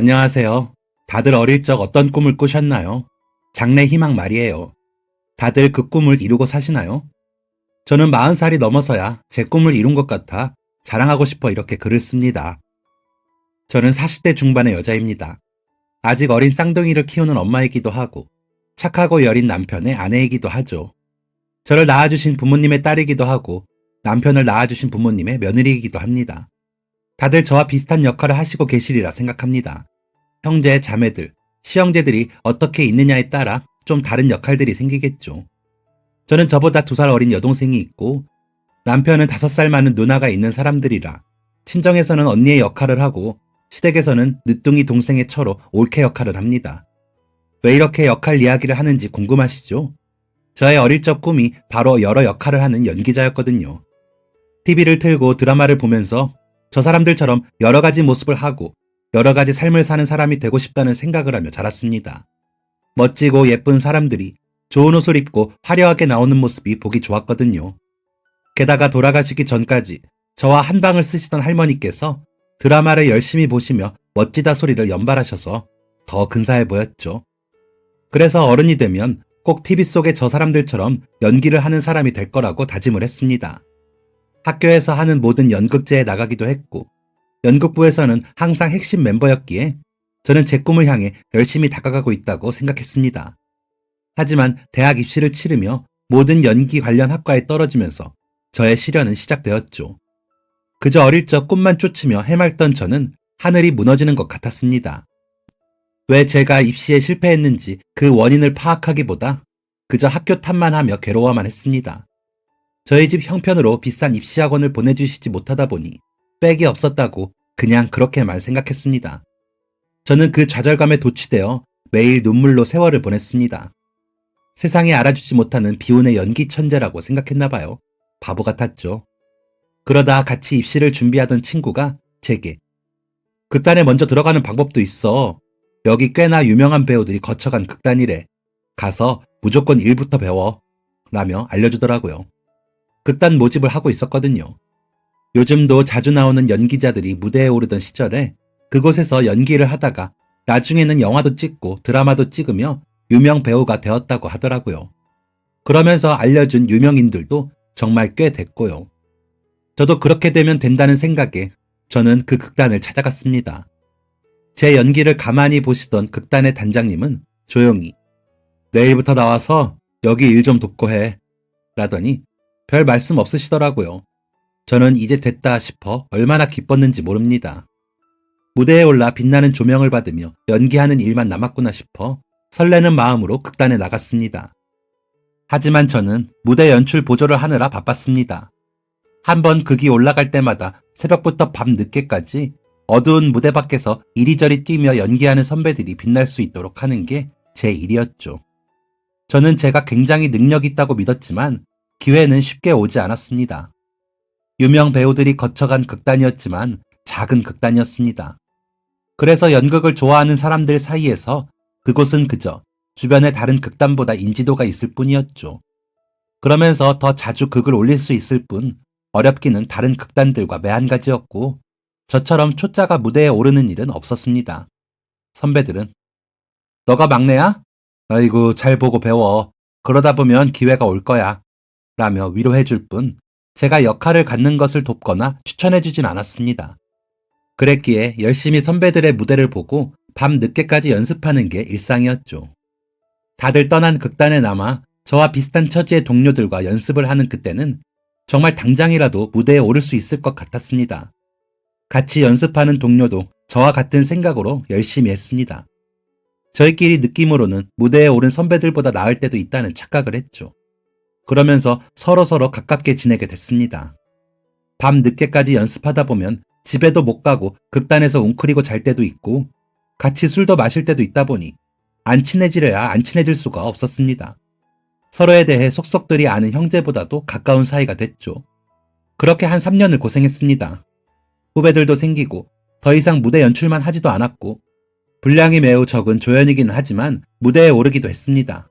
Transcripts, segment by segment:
안녕하세요. 다들 어릴 적 어떤 꿈을 꾸셨나요? 장래 희망 말이에요. 다들 그 꿈을 이루고 사시나요? 저는 40살이 넘어서야 제 꿈을 이룬 것 같아 자랑하고 싶어 이렇게 글을 씁니다. 저는 40대 중반의 여자입니다. 아직 어린 쌍둥이를 키우는 엄마이기도 하고 착하고 여린 남편의 아내이기도 하죠. 저를 낳아주신 부모님의 딸이기도 하고 남편을 낳아주신 부모님의 며느리이기도 합니다. 다들 저와 비슷한 역할을 하시고 계시리라 생각합니다. 형제, 자매들, 시형제들이 어떻게 있느냐에 따라 좀 다른 역할들이 생기겠죠. 저는 저보다 2살 어린 여동생이 있고 남편은 5살 많은 누나가 있는 사람들이라 친정에서는 언니의 역할을 하고 시댁에서는 늦둥이 동생의 처로 올케 역할을 합니다. 왜 이렇게 역할 이야기를 하는지 궁금하시죠? 저의 어릴 적 꿈이 바로 여러 역할을 하는 연기자였거든요. TV를 틀고 드라마를 보면서 저 사람들처럼 여러 가지 모습을 하고 여러 가지 삶을 사는 사람이 되고 싶다는 생각을 하며 자랐습니다. 멋지고 예쁜 사람들이 좋은 옷을 입고 화려하게 나오는 모습이 보기 좋았거든요. 게다가 돌아가시기 전까지 저와 한 방을 쓰시던 할머니께서 드라마를 열심히 보시며 멋지다 소리를 연발하셔서 더 근사해 보였죠. 그래서 어른이 되면 꼭 TV 속의 저 사람들처럼 연기를 하는 사람이 될 거라고 다짐을 했습니다. 학교에서 하는 모든 연극제에 나가기도 했고 연극부에서는 항상 핵심 멤버였기에 저는 제 꿈을 향해 열심히 다가가고 있다고 생각했습니다. 하지만 대학 입시를 치르며 모든 연기 관련 학과에 떨어지면서 저의 시련은 시작되었죠. 그저 어릴 적 꿈만 쫓으며 해맑던 저는 하늘이 무너지는 것 같았습니다. 왜 제가 입시에 실패했는지 그 원인을 파악하기보다 그저 학교 탓만 하며 괴로워만 했습니다. 저희 집 형편으로 비싼 입시학원을 보내주시지 못하다 보니 백이 없었다고 그냥 그렇게만 생각했습니다. 저는 그 좌절감에 도취되어 매일 눈물로 세월을 보냈습니다. 세상이 알아주지 못하는 비운의 연기 천재라고 생각했나 봐요. 바보 같았죠. 그러다 같이 입시를 준비하던 친구가 제게 극단에 먼저 들어가는 방법도 있어. 여기 꽤나 유명한 배우들이 거쳐간 극단이래. 가서 무조건 1부터 배워. 라며 알려주더라고요. 극단 모집을 하고 있었거든요. 요즘도 자주 나오는 연기자들이 무대에 오르던 시절에 그곳에서 연기를 하다가 나중에는 영화도 찍고 드라마도 찍으며 유명 배우가 되었다고 하더라고요. 그러면서 알려준 유명인들도 정말 꽤 됐고요. 저도 그렇게 되면 된다는 생각에 저는 그 극단을 찾아갔습니다. 제 연기를 가만히 보시던 극단의 단장님은 조용히 내일부터 나와서 여기 일 좀 돕고 해 라더니 별 말씀 없으시더라고요. 저는 이제 됐다 싶어 얼마나 기뻤는지 모릅니다. 무대에 올라 빛나는 조명을 받으며 연기하는 일만 남았구나 싶어 설레는 마음으로 극단에 나갔습니다. 하지만 저는 무대 연출 보조를 하느라 바빴습니다. 한번 극이 올라갈 때마다 새벽부터 밤 늦게까지 어두운 무대 밖에서 이리저리 뛰며 연기하는 선배들이 빛날 수 있도록 하는 게 제 일이었죠. 저는 제가 굉장히 능력 있다고 믿었지만 기회는 쉽게 오지 않았습니다. 유명 배우들이 거쳐간 극단이었지만 작은 극단이었습니다. 그래서 연극을 좋아하는 사람들 사이에서 그곳은 그저 주변의 다른 극단보다 인지도가 있을 뿐이었죠. 그러면서 더 자주 극을 올릴 수 있을 뿐 어렵기는 다른 극단들과 매한가지였고 저처럼 초짜가 무대에 오르는 일은 없었습니다. 선배들은 너가 막내야? 아이고 잘 보고 배워. 그러다 보면 기회가 올 거야. 라며 위로해줄 뿐 제가 역할을 갖는 것을 돕거나 추천해주진 않았습니다. 그랬기에 열심히 선배들의 무대를 보고 밤 늦게까지 연습하는 게 일상이었죠. 다들 떠난 극단에 남아 저와 비슷한 처지의 동료들과 연습을 하는 그때는 정말 당장이라도 무대에 오를 수 있을 것 같았습니다. 같이 연습하는 동료도 저와 같은 생각으로 열심히 했습니다. 저희끼리 느낌으로는 무대에 오른 선배들보다 나을 때도 있다는 착각을 했죠. 그러면서 서로서로 가깝게 지내게 됐습니다. 밤 늦게까지 연습하다 보면 집에도 못 가고 극단에서 웅크리고 잘 때도 있고 같이 술도 마실 때도 있다 보니 안 친해지려야 안 친해질 수가 없었습니다. 서로에 대해 속속들이 아는 형제보다도 가까운 사이가 됐죠. 그렇게 한 3년을 고생했습니다. 후배들도 생기고 더 이상 무대 연출만 하지도 않았고 분량이 매우 적은 조연이긴 하지만 무대에 오르기도 했습니다.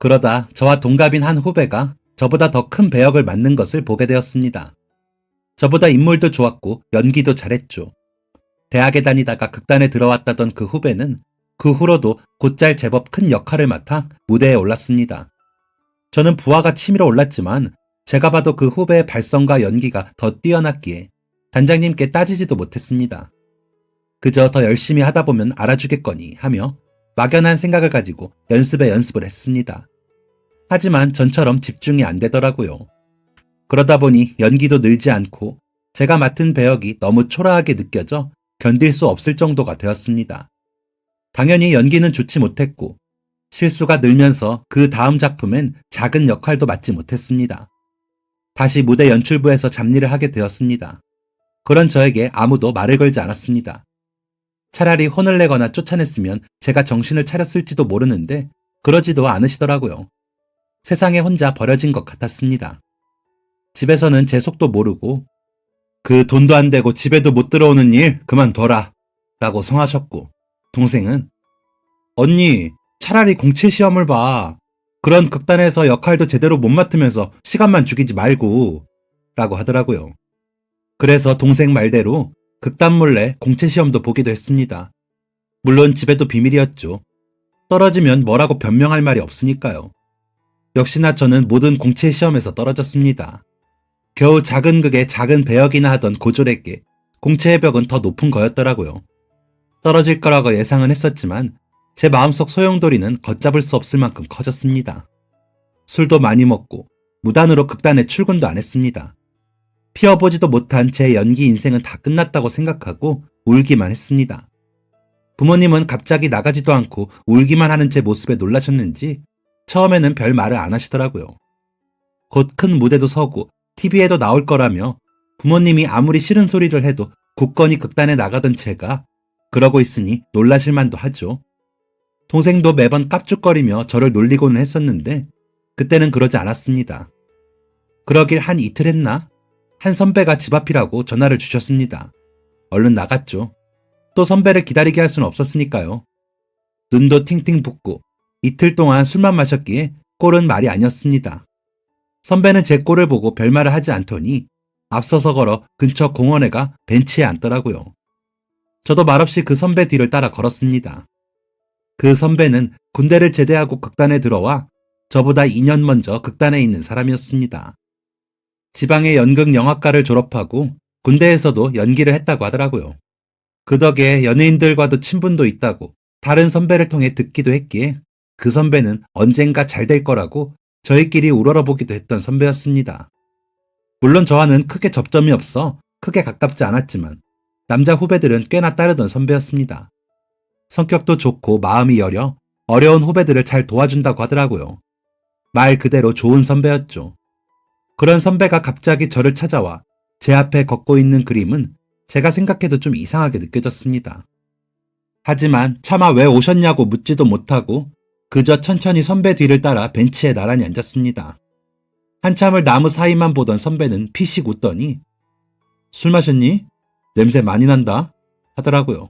그러다 저와 동갑인 한 후배가 저보다 더 큰 배역을 맡는 것을 보게 되었습니다. 저보다 인물도 좋았고 연기도 잘했죠. 대학에 다니다가 극단에 들어왔다던 그 후배는 그 후로도 곧잘 제법 큰 역할을 맡아 무대에 올랐습니다. 저는 부하가 치밀어 올랐지만 제가 봐도 그 후배의 발성과 연기가 더 뛰어났기에 단장님께 따지지도 못했습니다. 그저 더 열심히 하다 보면 알아주겠거니 하며 막연한 생각을 가지고 연습에 연습을 했습니다. 하지만 전처럼 집중이 안 되더라고요. 그러다 보니 연기도 늘지 않고 제가 맡은 배역이 너무 초라하게 느껴져 견딜 수 없을 정도가 되었습니다. 당연히 연기는 좋지 못했고 실수가 늘면서 그 다음 작품엔 작은 역할도 맡지 못했습니다. 다시 무대 연출부에서 잡일을 하게 되었습니다. 그런 저에게 아무도 말을 걸지 않았습니다. 차라리 혼을 내거나 쫓아냈으면 제가 정신을 차렸을지도 모르는데 그러지도 않으시더라고요. 세상에 혼자 버려진 것 같았습니다. 집에서는 제 속도 모르고 그 돈도 안 되고 집에도 못 들어오는 일 그만둬라 라고 성하셨고, 동생은 언니 차라리 공채 시험을 봐. 그런 극단에서 역할도 제대로 못 맡으면서 시간만 죽이지 말고 라고 하더라고요. 그래서 동생 말대로 극단 몰래 공채 시험도 보기도 했습니다. 물론 집에도 비밀이었죠. 떨어지면 뭐라고 변명할 말이 없으니까요. 역시나 저는 모든 공채 시험에서 떨어졌습니다. 겨우 작은 극에 작은 배역이나 하던 고졸에게 공채의 벽은 더 높은 거였더라고요. 떨어질 거라고 예상은 했었지만 제 마음속 소용돌이는 걷잡을 수 없을 만큼 커졌습니다. 술도 많이 먹고 무단으로 극단에 출근도 안 했습니다. 피워보지도 못한 제 연기 인생은 다 끝났다고 생각하고 울기만 했습니다. 부모님은 갑자기 나가지도 않고 울기만 하는 제 모습에 놀라셨는지 처음에는 별 말을 안 하시더라고요. 곧 큰 무대도 서고 TV에도 나올 거라며 부모님이 아무리 싫은 소리를 해도 굳건히 극단에 나가던 제가 그러고 있으니 놀라실 만도 하죠. 동생도 매번 깝죽거리며 저를 놀리고는 했었는데 그때는 그러지 않았습니다. 그러길 한 이틀 했나? 한 선배가 집 앞이라고 전화를 주셨습니다. 얼른 나갔죠. 또 선배를 기다리게 할 수는 없었으니까요. 눈도 팅팅 붓고 이틀 동안 술만 마셨기에 꼴은 말이 아니었습니다. 선배는 제 꼴을 보고 별말을 하지 않더니 앞서서 걸어 근처 공원에 가 벤치에 앉더라고요. 저도 말없이 그 선배 뒤를 따라 걸었습니다. 그 선배는 군대를 제대하고 극단에 들어와 저보다 2년 먼저 극단에 있는 사람이었습니다. 지방의 연극 영화과를 졸업하고 군대에서도 연기를 했다고 하더라고요. 그 덕에 연예인들과도 친분도 있다고 다른 선배를 통해 듣기도 했기에 그 선배는 언젠가 잘 될 거라고 저희끼리 우러러보기도 했던 선배였습니다. 물론 저와는 크게 접점이 없어 크게 가깝지 않았지만 남자 후배들은 꽤나 따르던 선배였습니다. 성격도 좋고 마음이 여려 어려운 후배들을 잘 도와준다고 하더라고요. 말 그대로 좋은 선배였죠. 그런 선배가 갑자기 저를 찾아와 제 앞에 걷고 있는 그림은 제가 생각해도 좀 이상하게 느껴졌습니다. 하지만 차마 왜 오셨냐고 묻지도 못하고 그저 천천히 선배 뒤를 따라 벤치에 나란히 앉았습니다. 한참을 나무 사이만 보던 선배는 피식 웃더니 술 마셨니? 냄새 많이 난다 하더라고요.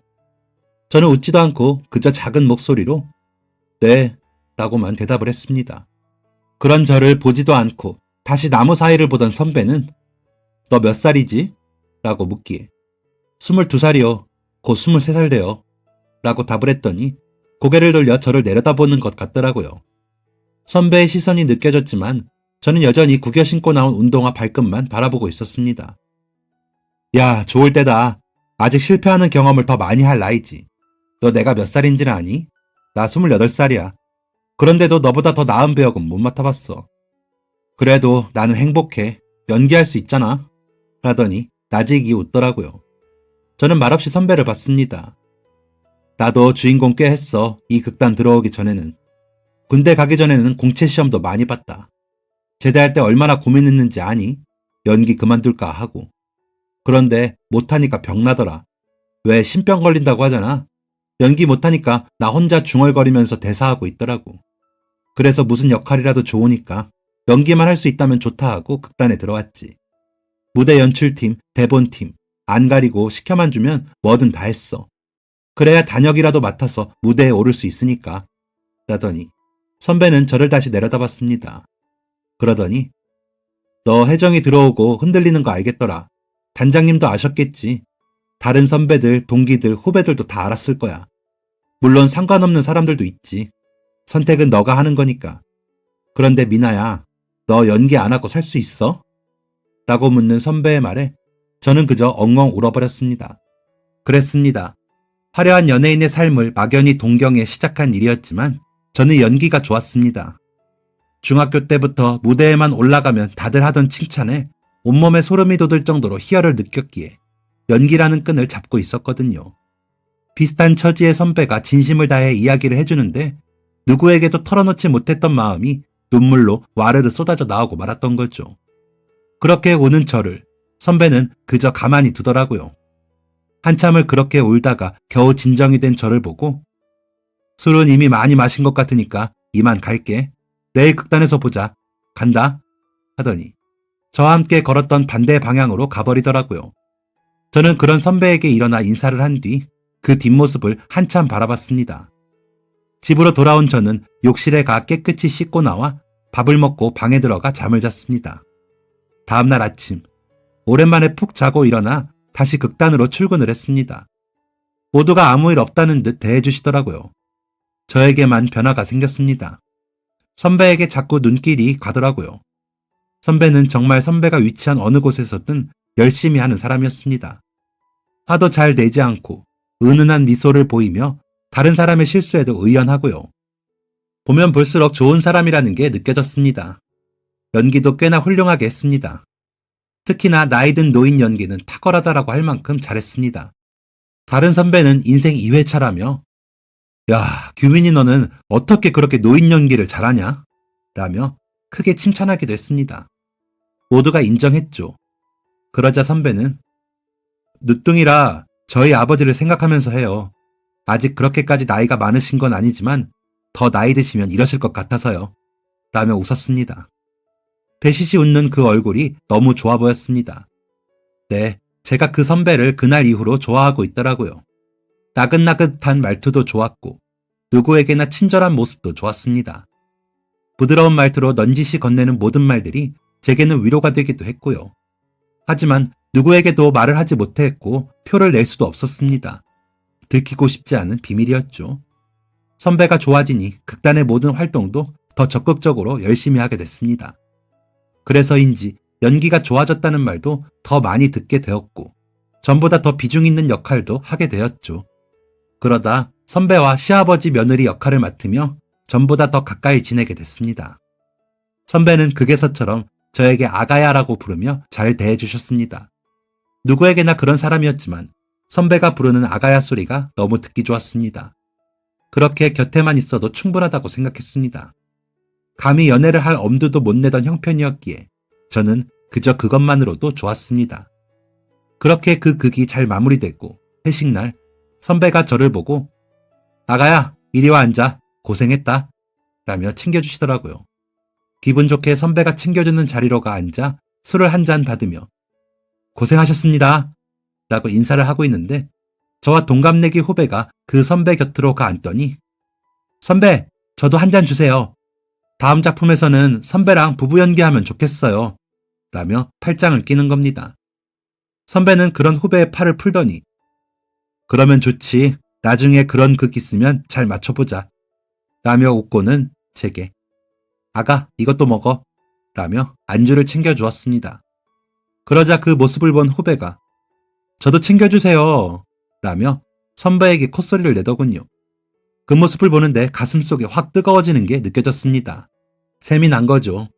저는 웃지도 않고 그저 작은 목소리로 네 라고만 대답을 했습니다. 그런 저를 보지도 않고 다시 나무 사이를 보던 선배는 너 몇 살이지? 라고 묻기에 22살이요. 곧 23살 돼요. 라고 답을 했더니 고개를 돌려 저를 내려다보는 것 같더라고요. 선배의 시선이 느껴졌지만 저는 여전히 구겨 신고 나온 운동화 발끝만 바라보고 있었습니다. 야, 좋을 때다. 아직 실패하는 경험을 더 많이 할 나이지. 너 내가 몇 살인지는 아니? 나 28살이야. 그런데도 너보다 더 나은 배역은 못 맡아봤어. 그래도 나는 행복해. 연기할 수 있잖아. 라더니 나지기 웃더라고요. 저는 말없이 선배를 봤습니다. 나도 주인공 꽤 했어. 이 극단 들어오기 전에는. 군대 가기 전에는 공채 시험도 많이 봤다. 제대할 때 얼마나 고민했는지 아니? 연기 그만둘까 하고. 그런데 못하니까 병나더라. 왜 신병 걸린다고 하잖아. 연기 못하니까 나 혼자 중얼거리면서 대사하고 있더라고. 그래서 무슨 역할이라도 좋으니까 연기만 할 수 있다면 좋다 하고 극단에 들어왔지. 무대 연출팀, 대본팀 안 가리고 시켜만 주면 뭐든 다 했어. 그래야 단역이라도 맡아서 무대에 오를 수 있으니까. 라더니 선배는 저를 다시 내려다봤습니다. 그러더니 너 혜정이 들어오고 흔들리는 거 알겠더라. 단장님도 아셨겠지. 다른 선배들, 동기들, 후배들도 다 알았을 거야. 물론 상관없는 사람들도 있지. 선택은 너가 하는 거니까. 그런데 미나야, 너 연기 안 하고 살 수 있어? 라고 묻는 선배의 말에 저는 그저 엉엉 울어버렸습니다. 그랬습니다. 화려한 연예인의 삶을 막연히 동경해 시작한 일이었지만 저는 연기가 좋았습니다. 중학교 때부터 무대에만 올라가면 다들 하던 칭찬에 온몸에 소름이 돋을 정도로 희열을 느꼈기에 연기라는 끈을 잡고 있었거든요. 비슷한 처지의 선배가 진심을 다해 이야기를 해주는데 누구에게도 털어놓지 못했던 마음이 눈물로 와르르 쏟아져 나오고 말았던 거죠. 그렇게 우는 저를 선배는 그저 가만히 두더라고요. 한참을 그렇게 울다가 겨우 진정이 된 저를 보고 술은 이미 많이 마신 것 같으니까 이만 갈게. 내일 극단에서 보자. 간다. 하더니 저와 함께 걸었던 반대 방향으로 가버리더라고요. 저는 그런 선배에게 일어나 인사를 한 뒤 그 뒷모습을 한참 바라봤습니다. 집으로 돌아온 저는 욕실에 가 깨끗이 씻고 나와 밥을 먹고 방에 들어가 잠을 잤습니다. 다음날 아침 오랜만에 푹 자고 일어나 다시 극단으로 출근을 했습니다. 모두가 아무 일 없다는 듯 대해주시더라고요. 저에게만 변화가 생겼습니다. 선배에게 자꾸 눈길이 가더라고요. 선배는 정말 선배가 위치한 어느 곳에서든 열심히 하는 사람이었습니다. 화도 잘 내지 않고 은은한 미소를 보이며 다른 사람의 실수에도 의연하고요. 보면 볼수록 좋은 사람이라는 게 느껴졌습니다. 연기도 꽤나 훌륭하게 했습니다. 특히나 나이 든 노인 연기는 탁월하다라고 할 만큼 잘했습니다. 다른 선배는 인생 2회차라며 야, 규민이 너는 어떻게 그렇게 노인 연기를 잘하냐? 라며 크게 칭찬하기도 했습니다. 모두가 인정했죠. 그러자 선배는 늦둥이라 저희 아버지를 생각하면서 해요. 아직 그렇게까지 나이가 많으신 건 아니지만 더 나이 드시면 이러실 것 같아서요. 라며 웃었습니다. 배시시 웃는 그 얼굴이 너무 좋아 보였습니다. 네, 제가 그 선배를 그날 이후로 좋아하고 있더라고요. 나긋나긋한 말투도 좋았고 누구에게나 친절한 모습도 좋았습니다. 부드러운 말투로 넌지시 건네는 모든 말들이 제게는 위로가 되기도 했고요. 하지만 누구에게도 말을 하지 못했고 표를 낼 수도 없었습니다. 들키고 싶지 않은 비밀이었죠. 선배가 좋아지니 극단의 모든 활동도 더 적극적으로 열심히 하게 됐습니다. 그래서인지 연기가 좋아졌다는 말도 더 많이 듣게 되었고 전보다 더 비중 있는 역할도 하게 되었죠. 그러다 선배와 시아버지 며느리 역할을 맡으며 전보다 더 가까이 지내게 됐습니다. 선배는 극에서처럼 저에게 아가야라고 부르며 잘 대해주셨습니다. 누구에게나 그런 사람이었지만 선배가 부르는 아가야 소리가 너무 듣기 좋았습니다. 그렇게 곁에만 있어도 충분하다고 생각했습니다. 감히 연애를 할 엄두도 못 내던 형편이었기에 저는 그저 그것만으로도 좋았습니다. 그렇게 그 극이 잘 마무리됐고 회식날 선배가 저를 보고 아가야 이리 와 앉아 고생했다 라며 챙겨주시더라고요. 기분 좋게 선배가 챙겨주는 자리로 가 앉아 술을 한 잔 받으며 고생하셨습니다 라고 인사를 하고 있는데 저와 동갑내기 후배가 그 선배 곁으로 가 앉더니 선배 저도 한 잔 주세요. 다음 작품에서는 선배랑 부부 연기하면 좋겠어요 라며 팔짱을 끼는 겁니다. 선배는 그런 후배의 팔을 풀더니 그러면 좋지. 나중에 그런 극 있으면 잘 맞춰보자. 라며 웃고는 제게 아가 이것도 먹어. 라며 안주를 챙겨주었습니다. 그러자 그 모습을 본 후배가 저도 챙겨주세요. 라며 선배에게 콧소리를 내더군요. 그 모습을 보는데 가슴속에 확 뜨거워지는 게 느껴졌습니다. 샘이 난 거죠.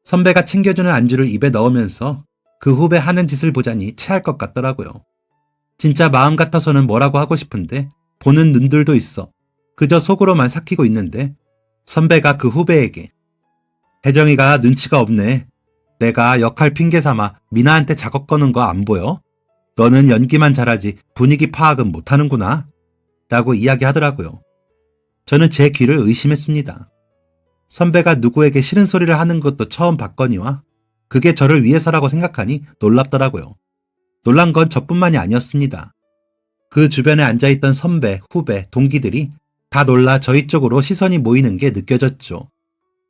선배가 챙겨주는 안주를 입에 넣으면서 그 후배 하는 짓을 보자니 체할 것 같더라고요. 진짜 마음 같아서는 뭐라고 하고 싶은데 보는 눈들도 있어 그저 속으로만 삭히고 있는데 선배가 그 후배에게 혜정이가 눈치가 없네. 내가 역할 핑계 삼아 미나한테 작업 거는 거 안 보여? 너는 연기만 잘하지 분위기 파악은 못하는구나. 라고 이야기하더라고요. 저는 제 귀를 의심했습니다. 선배가 누구에게 싫은 소리를 하는 것도 처음 봤거니와 그게 저를 위해서라고 생각하니 놀랍더라고요. 놀란 건 저뿐만이 아니었습니다. 그 주변에 앉아있던 선배, 후배, 동기들이 다 놀라 저희 쪽으로 시선이 모이는 게 느껴졌죠.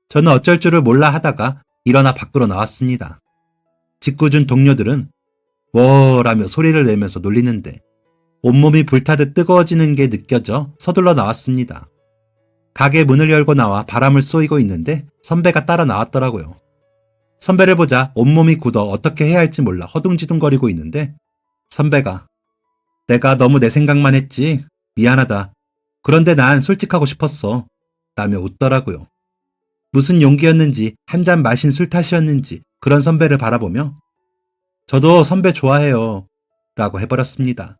저는 어쩔 줄을 몰라 하다가 일어나 밖으로 나왔습니다. 짓궂은 동료들은 워라며 소리를 내면서 놀리는데 온몸이 불타듯 뜨거워지는 게 느껴져 서둘러 나왔습니다. 가게 문을 열고 나와 바람을 쏘이고 있는데 선배가 따라 나왔더라고요. 선배를 보자 온몸이 굳어 어떻게 해야 할지 몰라 허둥지둥거리고 있는데 선배가 내가 너무 내 생각만 했지. 미안하다. 그런데 난 솔직하고 싶었어. 라며 웃더라고요. 무슨 용기였는지 한 잔 마신 술 탓이었는지 그런 선배를 바라보며 저도 선배 좋아해요. 라고 해버렸습니다.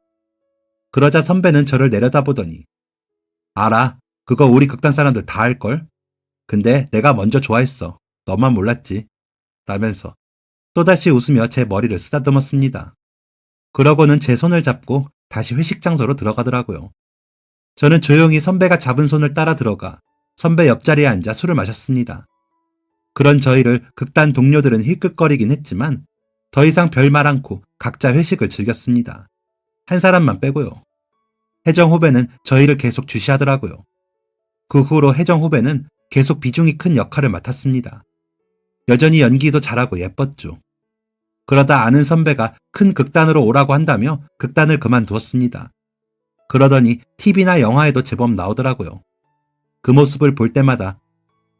그러자 선배는 저를 내려다보더니 알아. 그거 우리 극단 사람들 다 할걸? 근데 내가 먼저 좋아했어. 너만 몰랐지. 라면서 또다시 웃으며 제 머리를 쓰다듬었습니다. 그러고는 제 손을 잡고 다시 회식 장소로 들어가더라고요. 저는 조용히 선배가 잡은 손을 따라 들어가 선배 옆자리에 앉아 술을 마셨습니다. 그런 저희를 극단 동료들은 힐끗거리긴 했지만 더 이상 별말 않고 각자 회식을 즐겼습니다. 한 사람만 빼고요. 혜정 후배는 저희를 계속 주시하더라고요. 그 후로 혜정 후배는 계속 비중이 큰 역할을 맡았습니다. 여전히 연기도 잘하고 예뻤죠. 그러다 아는 선배가 큰 극단으로 오라고 한다며 극단을 그만두었습니다. 그러더니 TV나 영화에도 제법 나오더라고요. 그 모습을 볼 때마다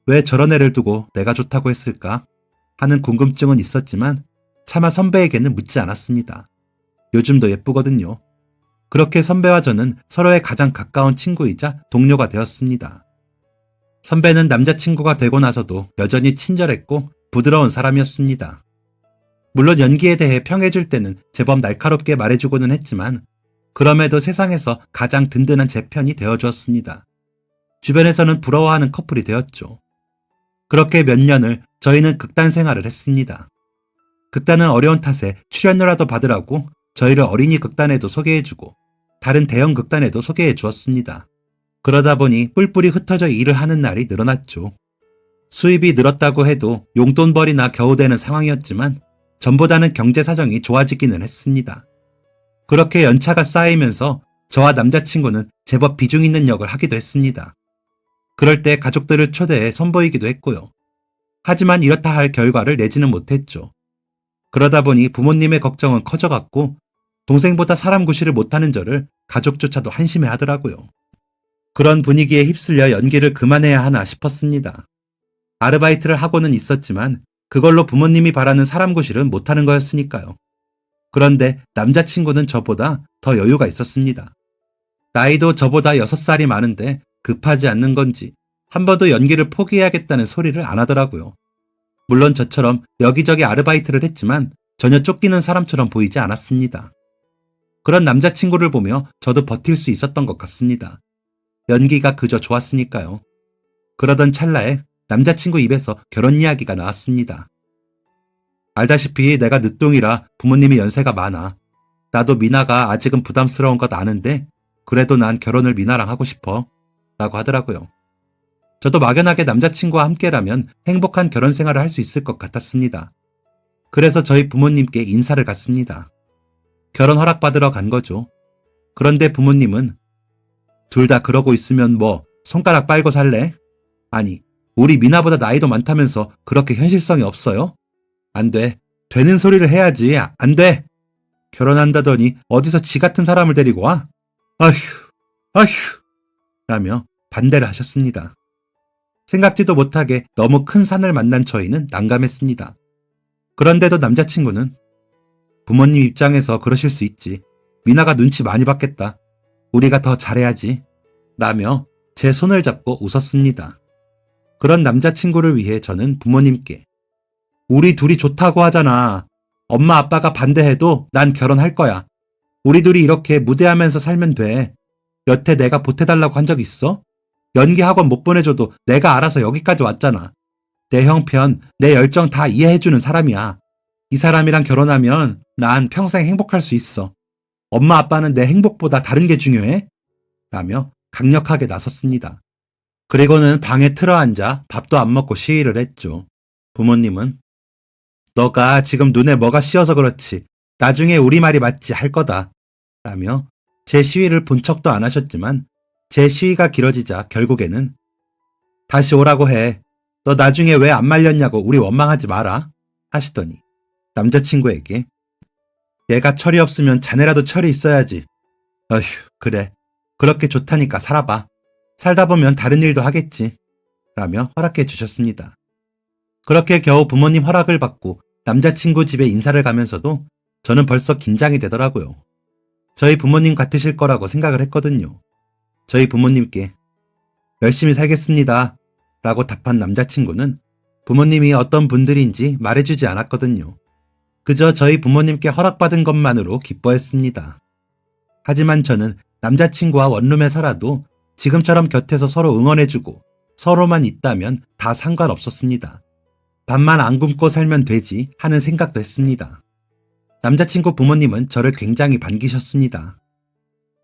왜 저런 애를 두고 내가 좋다고 했을까 하는 궁금증은 있었지만 차마 선배에게는 묻지 않았습니다. 요즘도 예쁘거든요. 그렇게 선배와 저는 서로의 가장 가까운 친구이자 동료가 되었습니다. 선배는 남자친구가 되고 나서도 여전히 친절했고 부드러운 사람이었습니다. 물론 연기에 대해 평해줄 때는 제법 날카롭게 말해주고는 했지만 그럼에도 세상에서 가장 든든한 제 편이 되어주었습니다. 주변에서는 부러워하는 커플이 되었죠. 그렇게 몇 년을 저희는 극단 생활을 했습니다. 극단은 어려운 탓에 출연료라도 받으라고 저희를 어린이 극단에도 소개해주고 다른 대형 극단에도 소개해 주었습니다. 그러다 보니 뿔뿔이 흩어져 일을 하는 날이 늘어났죠. 수입이 늘었다고 해도 용돈벌이나 겨우 되는 상황이었지만 전보다는 경제 사정이 좋아지기는 했습니다. 그렇게 연차가 쌓이면서 저와 남자친구는 제법 비중 있는 역을 하기도 했습니다. 그럴 때 가족들을 초대해 선보이기도 했고요. 하지만 이렇다 할 결과를 내지는 못했죠. 그러다 보니 부모님의 걱정은 커져갔고 동생보다 사람 구실을 못하는 저를 가족조차도 한심해 하더라고요. 그런 분위기에 휩쓸려 연기를 그만해야 하나 싶었습니다. 아르바이트를 하고는 있었지만 그걸로 부모님이 바라는 사람 구실은 못하는 거였으니까요. 그런데 남자친구는 저보다 더 여유가 있었습니다. 나이도 저보다 6살이 많은데 급하지 않는 건지 한 번도 연기를 포기해야겠다는 소리를 안 하더라고요. 물론 저처럼 여기저기 아르바이트를 했지만 전혀 쫓기는 사람처럼 보이지 않았습니다. 그런 남자친구를 보며 저도 버틸 수 있었던 것 같습니다. 연기가 그저 좋았으니까요. 그러던 찰나에 남자친구 입에서 결혼 이야기가 나왔습니다. 알다시피 내가 늦둥이라 부모님이 연세가 많아. 나도 미나가 아직은 부담스러운 것 아는데 그래도 난 결혼을 미나랑 하고 싶어. 라고 하더라고요. 저도 막연하게 남자친구와 함께라면 행복한 결혼 생활을 할 수 있을 것 같았습니다. 그래서 저희 부모님께 인사를 갔습니다. 결혼 허락받으러 간 거죠. 그런데 부모님은 둘 다 그러고 있으면 뭐 손가락 빨고 살래? 아니, 우리 미나보다 나이도 많다면서 그렇게 현실성이 없어요? 안 돼. 되는 소리를 해야지. 안 돼. 결혼한다더니 어디서 지 같은 사람을 데리고 와? 아휴, 아휴. 라며 반대를 하셨습니다. 생각지도 못하게 너무 큰 산을 만난 저희는 난감했습니다. 그런데도 남자친구는 부모님 입장에서 그러실 수 있지. 미나가 눈치 많이 받겠다. 우리가 더 잘해야지. 라며 제 손을 잡고 웃었습니다. 그런 남자친구를 위해 저는 부모님께 우리 둘이 좋다고 하잖아. 엄마 아빠가 반대해도 난 결혼할 거야. 우리 둘이 이렇게 무대하면서 살면 돼. 여태 내가 보태달라고 한 적 있어? 연기학원 못 보내줘도 내가 알아서 여기까지 왔잖아. 내 형편, 내 열정 다 이해해주는 사람이야. 이 사람이랑 결혼하면 난 평생 행복할 수 있어. 엄마 아빠는 내 행복보다 다른 게 중요해? 라며 강력하게 나섰습니다. 그리고는 방에 틀어앉아 밥도 안 먹고 시위를 했죠. 부모님은 너가 지금 눈에 뭐가 씌어서 그렇지 나중에 우리 말이 맞지 할 거다. 라며 제 시위를 본 척도 안 하셨지만 제 시위가 길어지자 결국에는 다시 오라고 해. 너 나중에 왜 안 말렸냐고 우리 원망하지 마라. 하시더니 남자친구에게 얘가 철이 없으면 자네라도 철이 있어야지. 어휴, 그래. 그렇게 좋다니까 살아봐. 살다 보면 다른 일도 하겠지. 라며 허락해 주셨습니다. 그렇게 겨우 부모님 허락을 받고 남자친구 집에 인사를 가면서도 저는 벌써 긴장이 되더라고요. 저희 부모님 같으실 거라고 생각을 했거든요. 저희 부모님께 열심히 살겠습니다. 라고 답한 남자친구는 부모님이 어떤 분들인지 말해주지 않았거든요. 그저 저희 부모님께 허락받은 것만으로 기뻐했습니다. 하지만 저는 남자친구와 원룸에 살아도 지금처럼 곁에서 서로 응원해주고 서로만 있다면 다 상관없었습니다. 밥만 안 굶고 살면 되지 하는 생각도 했습니다. 남자친구 부모님은 저를 굉장히 반기셨습니다.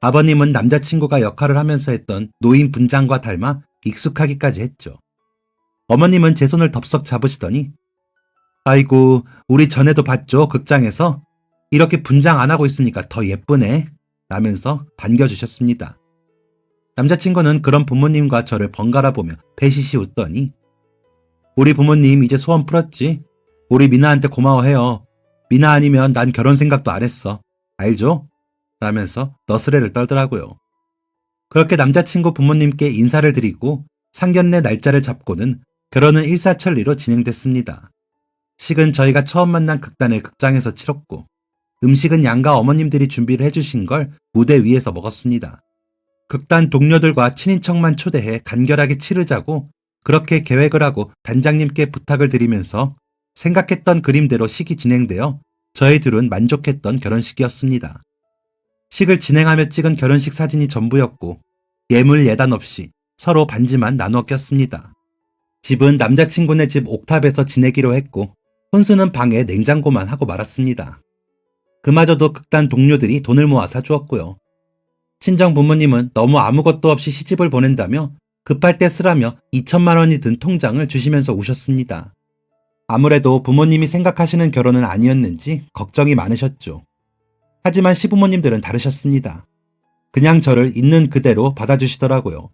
아버님은 남자친구가 역할을 하면서 했던 노인 분장과 닮아 익숙하기까지 했죠. 어머님은 제 손을 덥석 잡으시더니 아이고, 우리 전에도 봤죠, 극장에서? 이렇게 분장 안 하고 있으니까 더 예쁘네 라면서 반겨주셨습니다. 남자친구는 그런 부모님과 저를 번갈아 보며 배시시 웃더니 우리 부모님 이제 소원 풀었지? 우리 미나한테 고마워해요. 미나 아니면 난 결혼 생각도 안 했어. 알죠? 라면서 너스레를 떨더라고요. 그렇게 남자친구 부모님께 인사를 드리고 상견례 날짜를 잡고는 결혼은 일사천리로 진행됐습니다. 식은 저희가 처음 만난 극단의 극장에서 치렀고 음식은 양가 어머님들이 준비를 해주신 걸 무대 위에서 먹었습니다. 극단 동료들과 친인척만 초대해 간결하게 치르자고 그렇게 계획을 하고 단장님께 부탁을 드리면서 생각했던 그림대로 식이 진행되어 저희 둘은 만족했던 결혼식이었습니다. 식을 진행하며 찍은 결혼식 사진이 전부였고 예물 예단 없이 서로 반지만 나누어 꼈습니다. 집은 남자친구네 집 옥탑에서 지내기로 했고 혼수는 방에 냉장고만 하고 말았습니다. 그마저도 극단 동료들이 돈을 모아 사주었고요. 친정 부모님은 너무 아무것도 없이 시집을 보낸다며 급할 때 쓰라며 2천만 원이 든 통장을 주시면서 우셨습니다. 아무래도 부모님이 생각하시는 결혼은 아니었는지 걱정이 많으셨죠. 하지만 시부모님들은 다르셨습니다. 그냥 저를 있는 그대로 받아주시더라고요.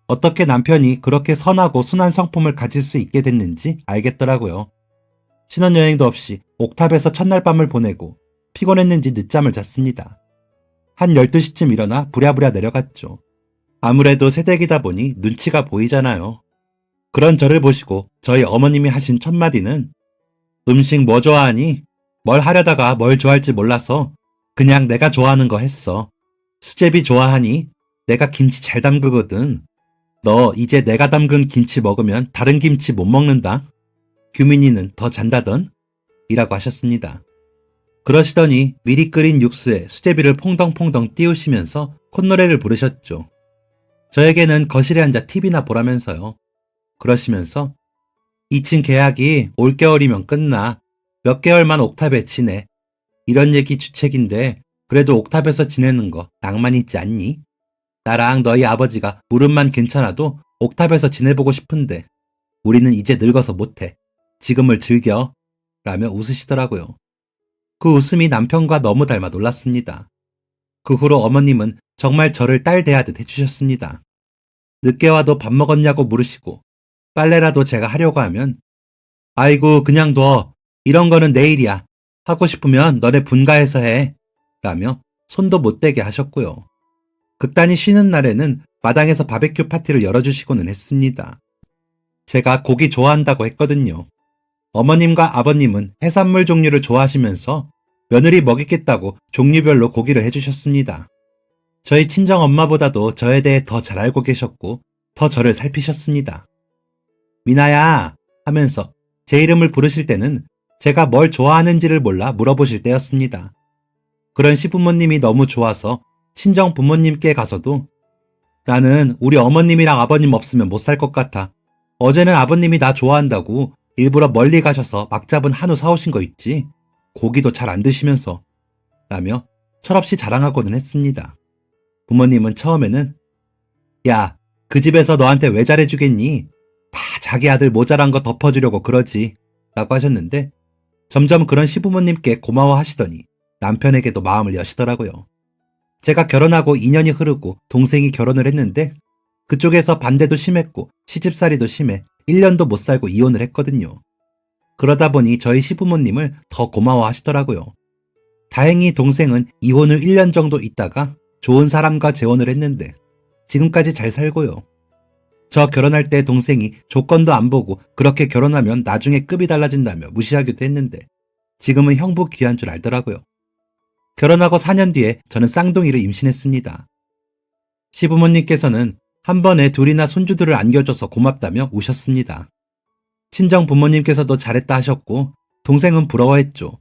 어떻게 남편이 그렇게 선하고 순한 성품을 가질 수 있게 됐는지 알겠더라고요. 신혼여행도 없이 옥탑에서 첫날 밤을 보내고 피곤했는지 늦잠을 잤습니다. 한 12시쯤 일어나 부랴부랴 내려갔죠. 아무래도 새댁이다 보니 눈치가 보이잖아요. 그런 저를 보시고 저희 어머님이 하신 첫 마디는 음식 뭐 좋아하니? 뭘 하려다가 뭘 좋아할지 몰라서 그냥 내가 좋아하는 거 했어. 수제비 좋아하니? 내가 김치 잘 담그거든. 너 이제 내가 담근 김치 먹으면 다른 김치 못 먹는다. 규민이는 더 잔다던? 이라고 하셨습니다. 그러시더니 미리 끓인 육수에 수제비를 퐁덩퐁덩 띄우시면서 콧노래를 부르셨죠. 저에게는 거실에 앉아 TV나 보라면서요. 그러시면서 2층 계약이 올겨울이면 끝나. 몇 개월만 옥탑에 지내. 이런 얘기 주책인데 그래도 옥탑에서 지내는 거 낭만 있지 않니? 나랑 너희 아버지가 무릎만 괜찮아도 옥탑에서 지내보고 싶은데 우리는 이제 늙어서 못해. 지금을 즐겨. 라며 웃으시더라고요. 그 웃음이 남편과 너무 닮아 놀랐습니다. 그 후로 어머님은 정말 저를 딸 대하듯 해주셨습니다. 늦게 와도 밥 먹었냐고 물으시고 빨래라도 제가 하려고 하면 아이고 그냥 둬. 이런 거는 내일이야. 하고 싶으면 너네 분가해서 해. 라며 손도 못 대게 하셨고요. 극단이 쉬는 날에는 마당에서 바베큐 파티를 열어주시고는 했습니다. 제가 고기 좋아한다고 했거든요. 어머님과 아버님은 해산물 종류를 좋아하시면서 며느리 먹이겠다고 종류별로 고기를 해주셨습니다. 저희 친정 엄마보다도 저에 대해 더 잘 알고 계셨고 더 저를 살피셨습니다. 미나야 하면서 제 이름을 부르실 때는 제가 뭘 좋아하는지를 몰라 물어보실 때였습니다. 그런 시부모님이 너무 좋아서 친정 부모님께 가서도 나는 우리 어머님이랑 아버님 없으면 못 살 것 같아. 어제는 아버님이 나 좋아한다고 일부러 멀리 가셔서 막 잡은 한우 사오신 거 있지? 고기도 잘 안 드시면서 라며 철없이 자랑하고는 했습니다. 부모님은 처음에는 야, 그 집에서 너한테 왜 잘해주겠니? 다 자기 아들 모자란 거 덮어주려고 그러지 라고 하셨는데 점점 그런 시부모님께 고마워하시더니 남편에게도 마음을 여시더라고요. 제가 결혼하고 2년이 흐르고 동생이 결혼을 했는데 그쪽에서 반대도 심했고 시집살이도 심해 1년도 못 살고 이혼을 했거든요. 그러다 보니 저희 시부모님을 더 고마워하시더라고요. 다행히 동생은 이혼을 1년 정도 있다가 좋은 사람과 재혼을 했는데 지금까지 잘 살고요. 저 결혼할 때 동생이 조건도 안 보고 그렇게 결혼하면 나중에 급이 달라진다며 무시하기도 했는데 지금은 형부 귀한 줄 알더라고요. 결혼하고 4년 뒤에 저는 쌍둥이를 임신했습니다. 시부모님께서는 한 번에 둘이나 손주들을 안겨줘서 고맙다며 우셨습니다. 친정 부모님께서도 잘했다 하셨고 동생은 부러워했죠.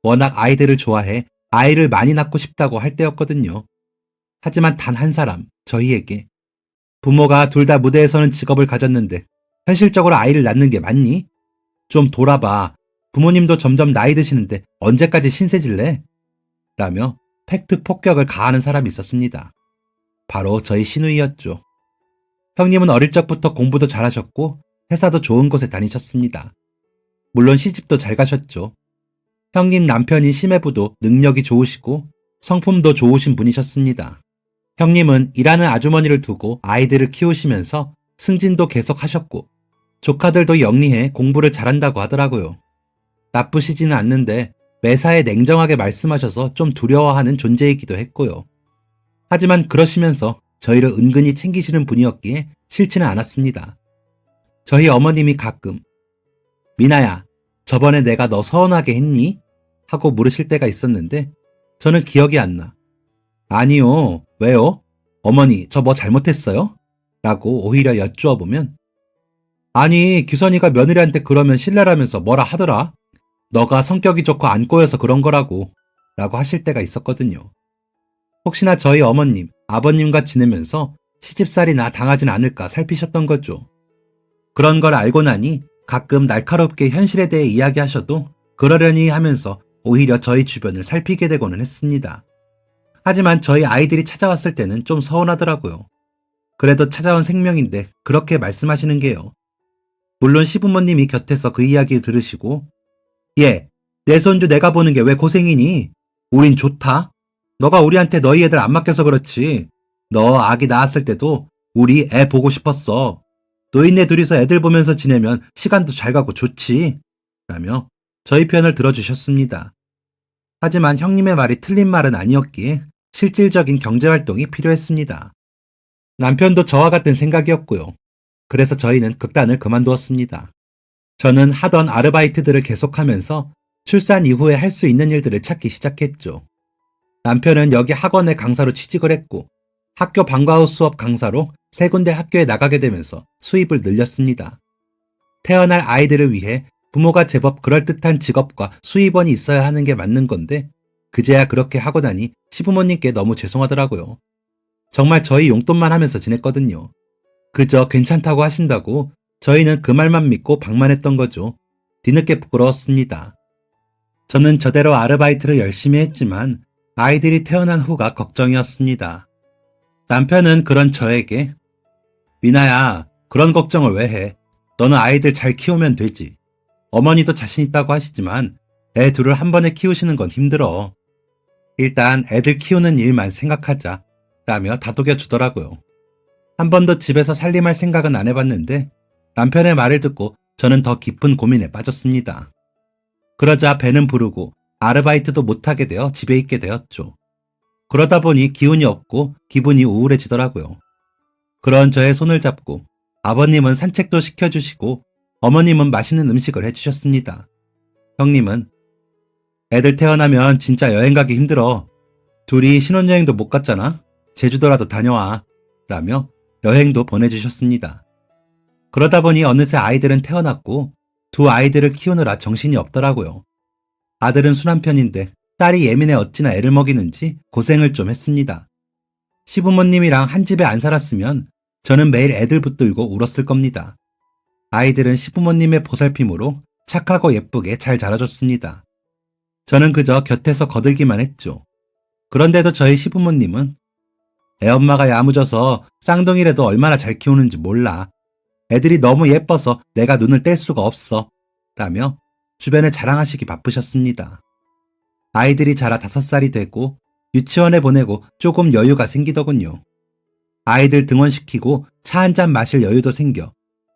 워낙 아이들을 좋아해 아이를 많이 낳고 싶다고 할 때였거든요. 하지만 단 한 사람, 저희에게 부모가 둘 다 무대에 서는 직업을 가졌는데 현실적으로 아이를 낳는 게 맞니? 좀 돌아봐. 부모님도 점점 나이 드시는데 언제까지 신세질래? 라며 팩트 폭격을 가하는 사람이 있었습니다. 바로 저희 시누이였죠. 형님은 어릴 적부터 공부도 잘하셨고 회사도 좋은 곳에 다니셨습니다. 물론 시집도 잘 가셨죠. 형님 남편인 심해부도 능력이 좋으시고 성품도 좋으신 분이셨습니다. 형님은 일하는 아주머니를 두고 아이들을 키우시면서 승진도 계속 하셨고 조카들도 영리해 공부를 잘한다고 하더라고요. 나쁘시지는 않는데 매사에 냉정하게 말씀하셔서 좀 두려워하는 존재이기도 했고요. 하지만 그러시면서 저희를 은근히 챙기시는 분이었기에 싫지는 않았습니다. 저희 어머님이 가끔 미나야, 저번에 내가 너 서운하게 했니? 하고 물으실 때가 있었는데 저는 기억이 안 나. 아니요, 왜요? 어머니, 저 뭐 잘못했어요? 라고 오히려 여쭈어 보면 아니, 규선이가 며느리한테 그러면 신뢰라면서 뭐라 하더라? 너가 성격이 좋고 안 꼬여서 그런 거라고 라고 하실 때가 있었거든요. 혹시나 저희 어머님, 아버님과 지내면서 시집살이나 당하진 않을까 살피셨던 거죠. 그런 걸 알고 나니 가끔 날카롭게 현실에 대해 이야기하셔도 그러려니 하면서 오히려 저희 주변을 살피게 되고는 했습니다. 하지만 저희 아이들이 찾아왔을 때는 좀 서운하더라고요. 그래도 찾아온 생명인데 그렇게 말씀하시는 게요. 물론 시부모님이 곁에서 그 이야기 들으시고 얘, 내 손주 내가 보는 게 왜 고생이니? 우린 좋다. 너가 우리한테 너희 애들 안 맡겨서 그렇지. 너 아기 낳았을 때도 우리 애 보고 싶었어. 노인네 둘이서 애들 보면서 지내면 시간도 잘 가고 좋지. 라며 저희 편을 들어주셨습니다. 하지만 형님의 말이 틀린 말은 아니었기에 실질적인 경제활동이 필요했습니다. 남편도 저와 같은 생각이었고요. 그래서 저희는 극단을 그만두었습니다. 저는 하던 아르바이트들을 계속하면서 출산 이후에 할 수 있는 일들을 찾기 시작했죠. 남편은 여기 학원의 강사로 취직을 했고 학교 방과후 수업 강사로 3군데 학교에 나가게 되면서 수입을 늘렸습니다. 태어날 아이들을 위해 부모가 제법 그럴듯한 직업과 수입원이 있어야 하는 게 맞는 건데 그제야 그렇게 하고 나니 시부모님께 너무 죄송하더라고요. 정말 저희 용돈만 하면서 지냈거든요. 그저 괜찮다고 하신다고 저희는 그 말만 믿고 방만했던 거죠. 뒤늦게 부끄러웠습니다. 저는 저대로 아르바이트를 열심히 했지만 아이들이 태어난 후가 걱정이었습니다. 남편은 그런 저에게 미나야, 그런 걱정을 왜 해? 너는 아이들 잘 키우면 되지. 어머니도 자신 있다고 하시지만 애 둘을 한 번에 키우시는 건 힘들어. 일단 애들 키우는 일만 생각하자 라며 다독여 주더라고요. 한 번도 집에서 살림할 생각은 안 해봤는데 남편의 말을 듣고 저는 더 깊은 고민에 빠졌습니다. 그러자 배는 부르고 아르바이트도 못하게 되어 집에 있게 되었죠. 그러다 보니 기운이 없고 기분이 우울해지더라고요. 그런 저의 손을 잡고 아버님은 산책도 시켜주시고 어머님은 맛있는 음식을 해주셨습니다. 형님은 애들 태어나면 진짜 여행 가기 힘들어. 둘이 신혼여행도 못 갔잖아. 제주도라도 다녀와. 라며 여행도 보내주셨습니다. 그러다 보니 어느새 아이들은 태어났고 두 아이들을 키우느라 정신이 없더라고요. 아들은 순한 편인데 딸이 예민해 어찌나 애를 먹이는지 고생을 좀 했습니다. 시부모님이랑 한 집에 안 살았으면 저는 매일 애들 붙들고 울었을 겁니다. 아이들은 시부모님의 보살핌으로 착하고 예쁘게 잘 자라줬습니다. 저는 그저 곁에서 거들기만 했죠. 그런데도 저희 시부모님은 애엄마가 야무져서 쌍둥이라도 얼마나 잘 키우는지 몰라. 애들이 너무 예뻐서 내가 눈을 뗄 수가 없어. 라며 주변에 자랑하시기 바쁘셨습니다. 아이들이 자라 5살이 되고 유치원에 보내고 조금 여유가 생기더군요. 아이들 등원시키고 차 한 잔 마실 여유도 생겨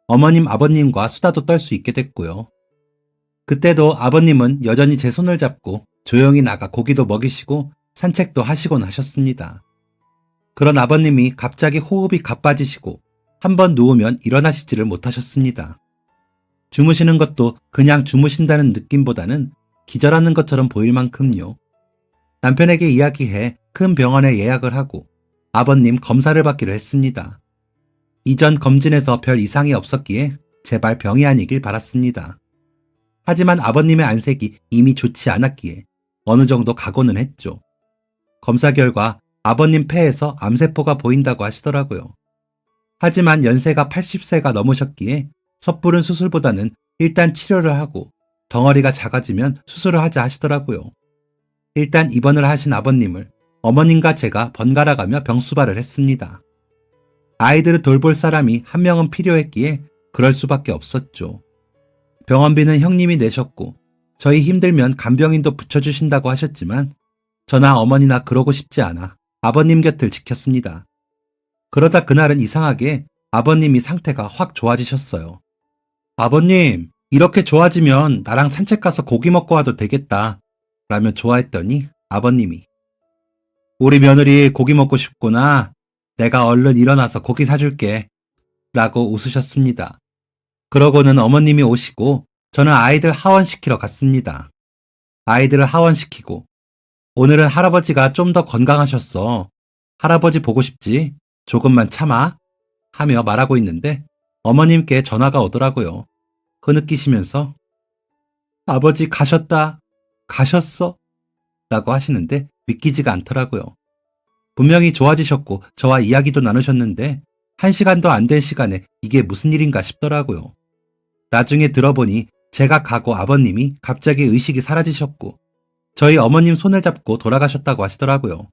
어머님 아버님과 수다도 떨 수 있게 됐고요. 그때도 아버님은 여전히 제 손을 잡고 조용히 나가 고기도 먹이시고 산책도 하시곤 하셨습니다. 그런 아버님이 갑자기 호흡이 가빠지시고 한번 누우면 일어나시지를 못하셨습니다. 주무시는 것도 그냥 주무신다는 느낌보다는 기절하는 것처럼 보일 만큼요. 남편에게 이야기해 큰 병원에 예약을 하고 아버님 검사를 받기로 했습니다. 이전 검진에서 별 이상이 없었기에 제발 병이 아니길 바랐습니다. 하지만 아버님의 안색이 이미 좋지 않았기에 어느 정도 각오는 했죠. 검사 결과 아버님 폐에서 암세포가 보인다고 하시더라고요. 하지만 연세가 80세가 넘으셨기에 섣부른 수술보다는 일단 치료를 하고 덩어리가 작아지면 수술을 하자 하시더라고요. 일단 입원을 하신 아버님을 어머님과 제가 번갈아가며 병수발을 했습니다. 아이들을 돌볼 사람이 한 명은 필요했기에 그럴 수밖에 없었죠. 병원비는 형님이 내셨고 저희 힘들면 간병인도 붙여주신다고 하셨지만 저나 어머니나 그러고 싶지 않아 아버님 곁을 지켰습니다. 그러다 그날은 이상하게 아버님이 상태가 확 좋아지셨어요. 아버님, 이렇게 좋아지면 나랑 산책 가서 고기 먹고 와도 되겠다 라며 좋아했더니 아버님이 우리 며느리 고기 먹고 싶구나. 내가 얼른 일어나서 고기 사줄게 라고 웃으셨습니다. 그러고는 어머님이 오시고 저는 아이들 하원시키러 갔습니다. 아이들을 하원시키고 오늘은 할아버지가 좀 더 건강하셨어. 할아버지 보고 싶지? 조금만 참아 하며 말하고 있는데 어머님께 전화가 오더라고요. 흐느끼시면서 아버지 가셨다. 가셨어? 라고 하시는데 믿기지가 않더라고요. 분명히 좋아지셨고 저와 이야기도 나누셨는데 1시간도 안 된 시간에 이게 무슨 일인가 싶더라고요. 나중에 들어보니 제가 가고 아버님이 갑자기 의식이 사라지셨고 저희 어머님 손을 잡고 돌아가셨다고 하시더라고요.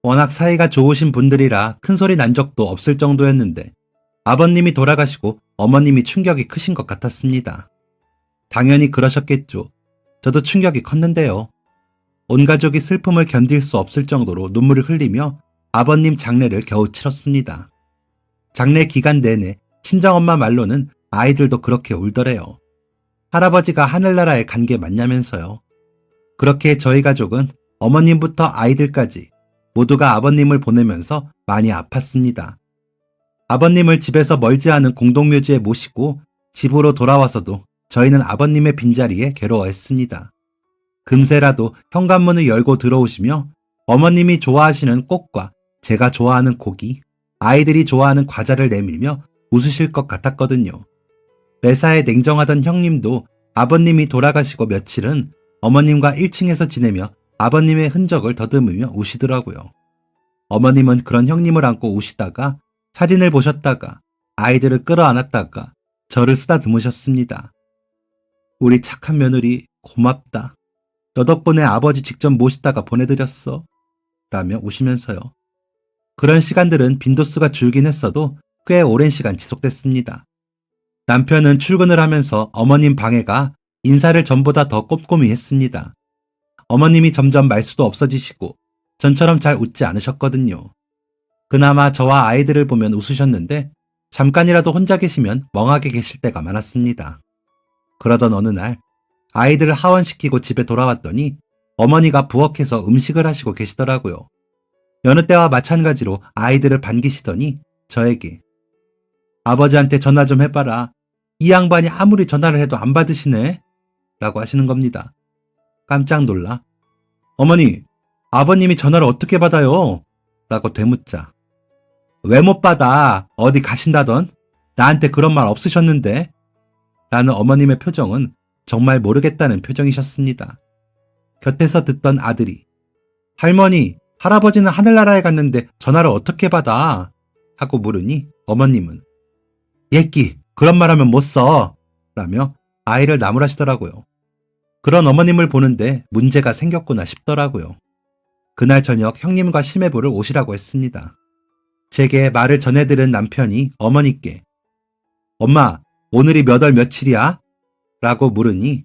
워낙 사이가 좋으신 분들이라 큰 소리 난 적도 없을 정도였는데 아버님이 돌아가시고 어머님이 충격이 크신 것 같았습니다. 당연히 그러셨겠죠. 저도 충격이 컸는데요. 온 가족이 슬픔을 견딜 수 없을 정도로 눈물을 흘리며 아버님 장례를 겨우 치렀습니다. 장례 기간 내내 친정엄마 말로는 아이들도 그렇게 울더래요. 할아버지가 하늘나라에 간 게 맞냐면서요. 그렇게 저희 가족은 어머님부터 아이들까지 모두가 아버님을 보내면서 많이 아팠습니다. 아버님을 집에서 멀지 않은 공동묘지에 모시고 집으로 돌아와서도 저희는 아버님의 빈자리에 괴로워했습니다. 금세라도 현관문을 열고 들어오시며 어머님이 좋아하시는 꽃과 제가 좋아하는 고기, 아이들이 좋아하는 과자를 내밀며 웃으실 것 같았거든요. 매사에 냉정하던 형님도 아버님이 돌아가시고 며칠은 어머님과 1층에서 지내며 아버님의 흔적을 더듬으며 우시더라고요. 어머님은 그런 형님을 안고 우시다가 사진을 보셨다가 아이들을 끌어안았다가 저를 쓰다듬으셨습니다. 우리 착한 며느리 고맙다. 너 덕분에 아버지 직접 모시다가 보내드렸어. 라며 우시면서요. 그런 시간들은 빈도수가 줄긴 했어도 꽤 오랜 시간 지속됐습니다. 남편은 출근을 하면서 어머님 방해가 인사를 전보다 더 꼼꼼히 했습니다. 어머님이 점점 말수도 없어지시고 전처럼 잘 웃지 않으셨거든요. 그나마 저와 아이들을 보면 웃으셨는데 잠깐이라도 혼자 계시면 멍하게 계실 때가 많았습니다. 그러던 어느 날 아이들을 하원시키고 집에 돌아왔더니 어머니가 부엌에서 음식을 하시고 계시더라고요. 여느 때와 마찬가지로 아이들을 반기시더니 저에게 아버지한테 전화 좀 해봐라. 이 양반이 아무리 전화를 해도 안 받으시네. 라고 하시는 겁니다. 깜짝 놀라 어머니, 아버님이 전화를 어떻게 받아요? 라고 되묻자 왜 못 받아? 어디 가신다던? 나한테 그런 말 없으셨는데? 라는 어머님의 표정은 정말 모르겠다는 표정이셨습니다. 곁에서 듣던 아들이 할머니, 할아버지는 하늘나라에 갔는데 전화를 어떻게 받아? 하고 물으니 어머님은 예끼, 그런 말 하면 못 써. 라며 아이를 나무라시더라고요. 그런 어머님을 보는데 문제가 생겼구나 싶더라고요. 그날 저녁 형님과 시매부를 오시라고 했습니다. 제게 말을 전해들은 남편이 어머니께 엄마, 오늘이 몇 월 며칠이야? 라고 물으니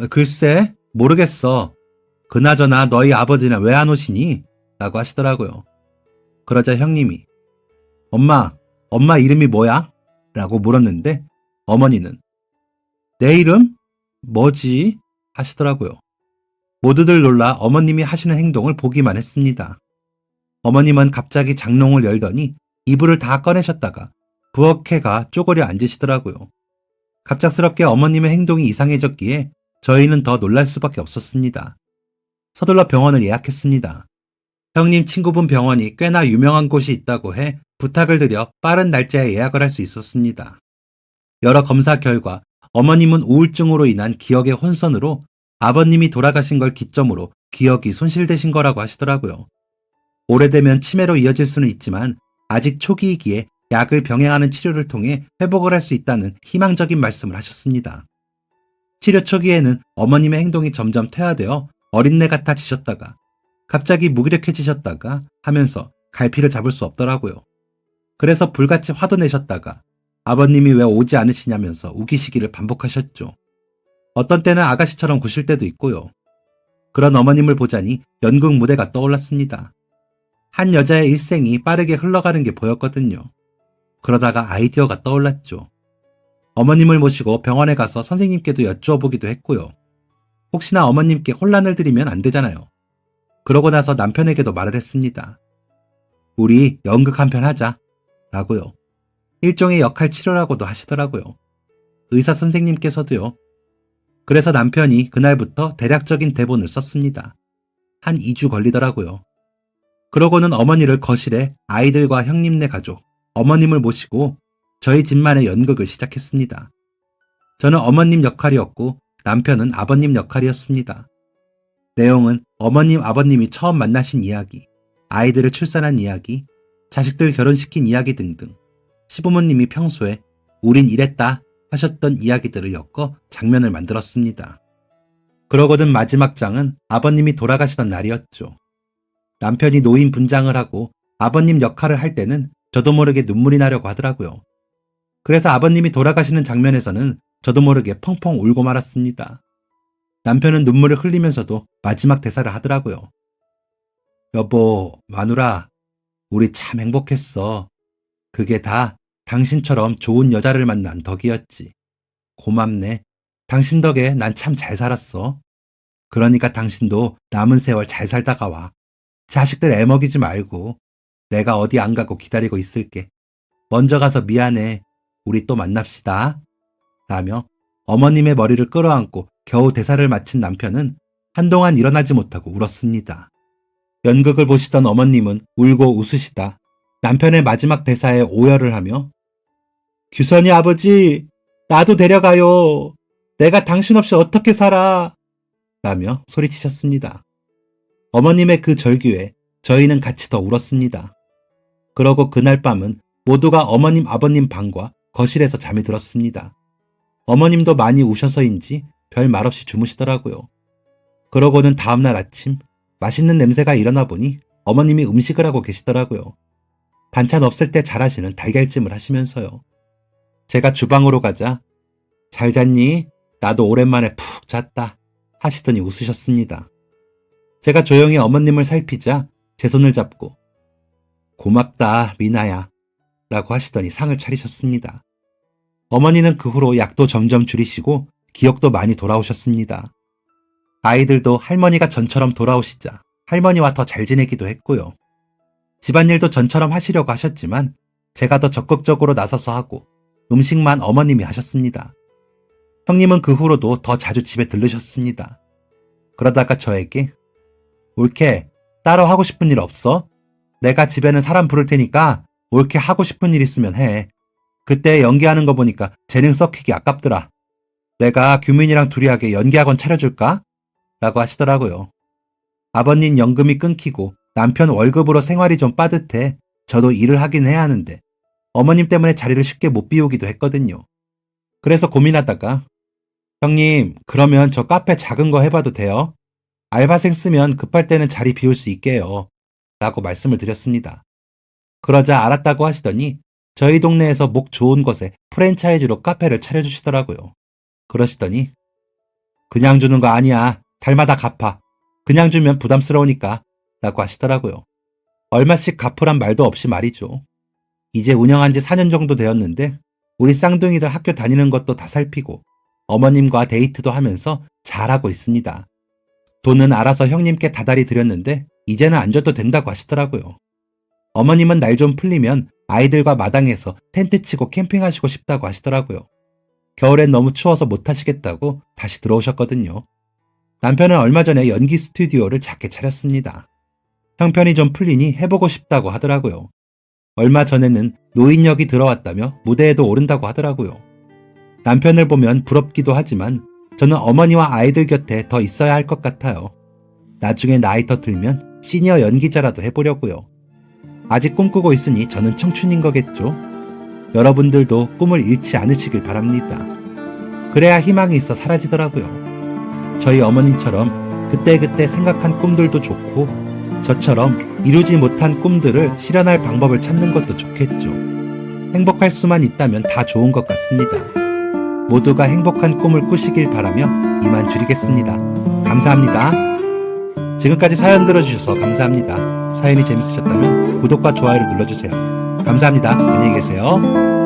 글쎄, 모르겠어. 그나저나 너희 아버지는 왜 안 오시니? 라고 하시더라고요. 그러자 형님이 엄마 이름이 뭐야? 라고 물었는데 어머니는 내 이름? 뭐지? 하시더라고요. 모두들 놀라 어머님이 하시는 행동을 보기만 했습니다. 어머님은 갑자기 장롱을 열더니 이불을 다 꺼내셨다가 부엌에가 쪼그려 앉으시더라고요. 갑작스럽게 어머님의 행동이 이상해졌기에 저희는 더 놀랄 수밖에 없었습니다. 서둘러 병원을 예약했습니다. 형님 친구분 병원이 꽤나 유명한 곳이 있다고 해 부탁을 드려 빠른 날짜에 예약을 할 수 있었습니다. 여러 검사 결과 어머님은 우울증으로 인한 기억의 혼선으로 아버님이 돌아가신 걸 기점으로 기억이 손실되신 거라고 하시더라고요. 오래되면 치매로 이어질 수는 있지만 아직 초기이기에 약을 병행하는 치료를 통해 회복을 할 수 있다는 희망적인 말씀을 하셨습니다. 치료 초기에는 어머님의 행동이 점점 퇴화되어 어린애 같아지셨다가 갑자기 무기력해지셨다가 하면서 갈피를 잡을 수 없더라고요. 그래서 불같이 화도 내셨다가 아버님이 왜 오지 않으시냐면서 우기시기를 반복하셨죠. 어떤 때는 아가씨처럼 구실 때도 있고요. 그런 어머님을 보자니 연극 무대가 떠올랐습니다. 한 여자의 일생이 빠르게 흘러가는 게 보였거든요. 그러다가 아이디어가 떠올랐죠. 어머님을 모시고 병원에 가서 선생님께도 여쭈어보기도 했고요. 혹시나 어머님께 혼란을 드리면 안 되잖아요. 그러고 나서 남편에게도 말을 했습니다. 우리 연극 한 편 하자. 라고요. 일종의 역할 치료라고도 하시더라고요. 의사 선생님께서도요. 그래서 남편이 그날부터 대략적인 대본을 썼습니다. 한 2주 걸리더라고요. 그러고는 어머니를 거실에 아이들과 형님네 가족, 어머님을 모시고 저희 집만의 연극을 시작했습니다. 저는 어머님 역할이었고 남편은 아버님 역할이었습니다. 내용은 어머님, 아버님이 처음 만나신 이야기, 아이들을 출산한 이야기, 자식들 결혼시킨 이야기 등등 시부모님이 평소에 우린 이랬다 하셨던 이야기들을 엮어 장면을 만들었습니다. 그러거든 마지막 장은 아버님이 돌아가시던 날이었죠. 남편이 노인 분장을 하고 아버님 역할을 할 때는 저도 모르게 눈물이 나려고 하더라고요. 그래서 아버님이 돌아가시는 장면에서는 저도 모르게 펑펑 울고 말았습니다. 남편은 눈물을 흘리면서도 마지막 대사를 하더라고요. 여보, 마누라, 우리 참 행복했어. 그게 다 당신처럼 좋은 여자를 만난 덕이었지. 고맙네. 당신 덕에 난 참 잘 살았어. 그러니까 당신도 남은 세월 잘 살다가 와. 자식들 애먹이지 말고 내가 어디 안 가고 기다리고 있을게. 먼저 가서 미안해. 우리 또 만납시다. 라며 어머님의 머리를 끌어안고 겨우 대사를 마친 남편은 한동안 일어나지 못하고 울었습니다. 연극을 보시던 어머님은 울고 웃으시다 남편의 마지막 대사에 오열을 하며 규선이 아버지, 나도 데려가요. 내가 당신 없이 어떻게 살아? 라며 소리치셨습니다. 어머님의 그 절규에 저희는 같이 더 울었습니다. 그러고 그날 밤은 모두가 어머님, 아버님 방과 거실에서 잠이 들었습니다. 어머님도 많이 우셔서인지 별 말 없이 주무시더라고요. 그러고는 다음날 아침 맛있는 냄새가 일어나 보니 어머님이 음식을 하고 계시더라고요. 반찬 없을 때 잘하시는 달걀찜을 하시면서요. 제가 주방으로 가자 잘 잤니? 나도 오랜만에 푹 잤다 하시더니 웃으셨습니다. 제가 조용히 어머님을 살피자 제 손을 잡고 고맙다 미나야 라고 하시더니 상을 차리셨습니다. 어머니는 그 후로 약도 점점 줄이시고 기억도 많이 돌아오셨습니다. 아이들도 할머니가 전처럼 돌아오시자 할머니와 더 잘 지내기도 했고요. 집안일도 전처럼 하시려고 하셨지만 제가 더 적극적으로 나서서 하고 음식만 어머님이 하셨습니다. 형님은 그 후로도 더 자주 집에 들르셨습니다. 그러다가 저에게 올케 따로 하고 싶은 일 없어? 내가 집에는 사람 부를 테니까 올케 하고 싶은 일 있으면 해. 그때 연기하는 거 보니까 재능 썩히기 아깝더라. 내가 규민이랑 둘이 하게 연기학원 차려줄까? 라고 하시더라고요. 아버님 연금이 끊기고 남편 월급으로 생활이 좀 빠듯해 저도 일을 하긴 해야 하는데 어머님 때문에 자리를 쉽게 못 비우기도 했거든요. 그래서 고민하다가 형님 그러면 저 카페 작은 거 해봐도 돼요? 알바생 쓰면 급할 때는 자리 비울 수 있게요. 라고 말씀을 드렸습니다. 그러자 알았다고 하시더니 저희 동네에서 목 좋은 곳에 프랜차이즈로 카페를 차려주시더라고요. 그러시더니 그냥 주는 거 아니야. 달마다 갚아. 그냥 주면 부담스러우니까 라고 하시더라고요. 얼마씩 갚으란 말도 없이 말이죠. 이제 운영한 지 4년 정도 되었는데 우리 쌍둥이들 학교 다니는 것도 다 살피고 어머님과 데이트도 하면서 잘하고 있습니다. 돈은 알아서 형님께 다달이 드렸는데 이제는 안 줘도 된다고 하시더라고요. 어머님은 날 좀 풀리면 아이들과 마당에서 텐트 치고 캠핑하시고 싶다고 하시더라고요. 겨울엔 너무 추워서 못 하시겠다고 다시 들어오셨거든요. 남편은 얼마 전에 연기 스튜디오를 작게 차렸습니다. 형편이 좀 풀리니 해보고 싶다고 하더라고요. 얼마 전에는 노인역이 들어왔다며 무대에도 오른다고 하더라고요. 남편을 보면 부럽기도 하지만 저는 어머니와 아이들 곁에 더 있어야 할 것 같아요. 나중에 나이 더 들면 시니어 연기자라도 해보려고요. 아직 꿈꾸고 있으니 저는 청춘인 거겠죠? 여러분들도 꿈을 잃지 않으시길 바랍니다. 그래야 희망이 있어 사라지더라고요. 저희 어머님처럼 그때그때 생각한 꿈들도 좋고 저처럼 이루지 못한 꿈들을 실현할 방법을 찾는 것도 좋겠죠. 행복할 수만 있다면 다 좋은 것 같습니다. 모두가 행복한 꿈을 꾸시길 바라며 이만 줄이겠습니다. 감사합니다. 지금까지 사연 들어주셔서 감사합니다. 사연이 재밌으셨다면 구독과 좋아요를 눌러주세요. 감사합니다. 안녕히 계세요.